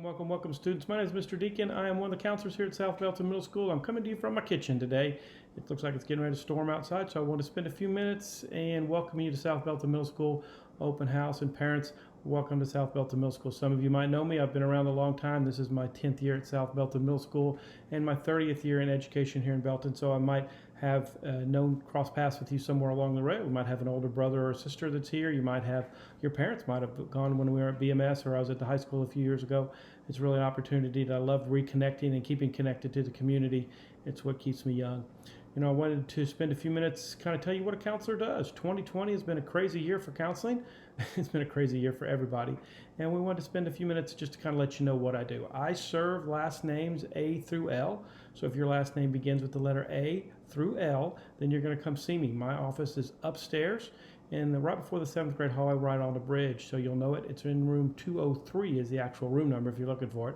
Welcome, students. My name is Mr. Deeken. I am one of the counselors here at South Belton Middle School. I'm coming to you from my kitchen today. It looks like it's getting ready to storm outside, so I want to spend a few minutes and welcome you to South Belton Middle School open house. And parents, welcome to South Belton Middle School. Some of you might know me. I've been around a long time. This is my 10th year at South Belton Middle School and my 30th year in education here in Belton, so I might have known cross paths with you somewhere along the way. We might have an older brother or sister that's here. You might have, your parents might have gone when we were at BMS or I was at the high school a few years ago. It's really an opportunity that I love reconnecting and keeping connected to the community. It's what keeps me young. I wanted to spend a few minutes kind of tell you what a counselor does. 2020 has been a crazy year for counseling. It's been a crazy year for everybody. And we wanted to spend a few minutes just to kind of let you know what I do. I serve last names A through L. So if your last name begins with the letter A through L, then you're going to come see me. My office is upstairs and right before the 7th grade hallway right on the bridge. So you'll know it. It's in room 203 is the actual room number if you're looking for it.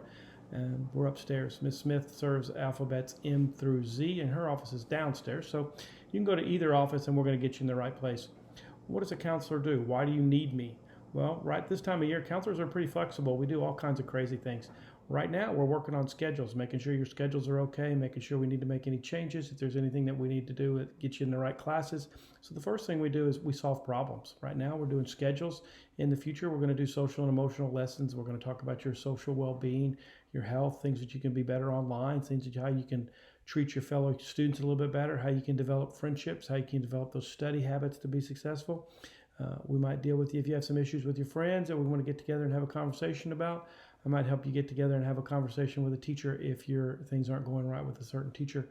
And we're upstairs. Ms. Smith serves alphabets M through Z, and her office is downstairs. So you can go to either office, and we're going to get you in the right place. What does a counselor do? Why do you need me? Well, right this time of year, counselors are pretty flexible. We do all kinds of crazy things. Right now, we're working on schedules, making sure your schedules are okay, making sure we need to make any changes, if there's anything that we need to do to get you in the right classes. So the first thing we do is we solve problems. Right now, we're doing schedules. In the future, we're going to do social and emotional lessons. We're going to talk about your social well-being, your health, things that you can be better online, things that how you can treat your fellow students a little bit better, how you can develop friendships, how you can develop those study habits to be successful. We might deal with you if you have some issues with your friends that we want to get together and have a conversation about. I might help you get together and have a conversation with a teacher if your things aren't going right with a certain teacher.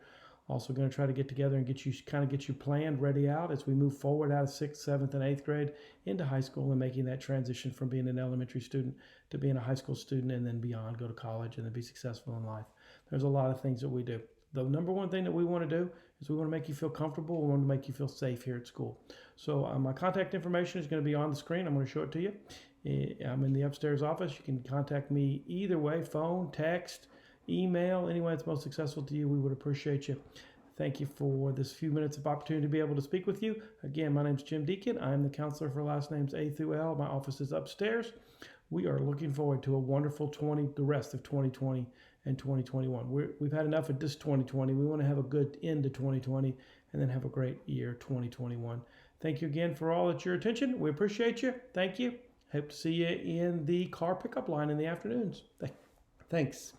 Also going to try to get together and get you planned, ready out as we move forward out of 6th, 7th, and 8th grade into high school and making that transition from being an elementary student to being a high school student and then beyond, go to college and then be successful in life. There's a lot of things that we do. The number one thing that we want to do is we want to make you feel comfortable. We want to make you feel safe here at school. So my contact information is going to be on the screen. I'm going to show it to you. I'm in the upstairs office. You can contact me either way, phone, text, email, any way that's most successful to you. We would appreciate you. Thank you for this few minutes of opportunity to be able to speak with you. Again, my name is Jim Deeken. I'm the counselor for last names A through L. My office is upstairs. We are looking forward to a wonderful the rest of 2020 and 2021. We've had enough of this 2020. We want to have a good end to 2020 and then have a great year 2021. Thank you again for all your attention. We appreciate you. Thank you. Hope to see you in the car pickup line in the afternoons. Thanks.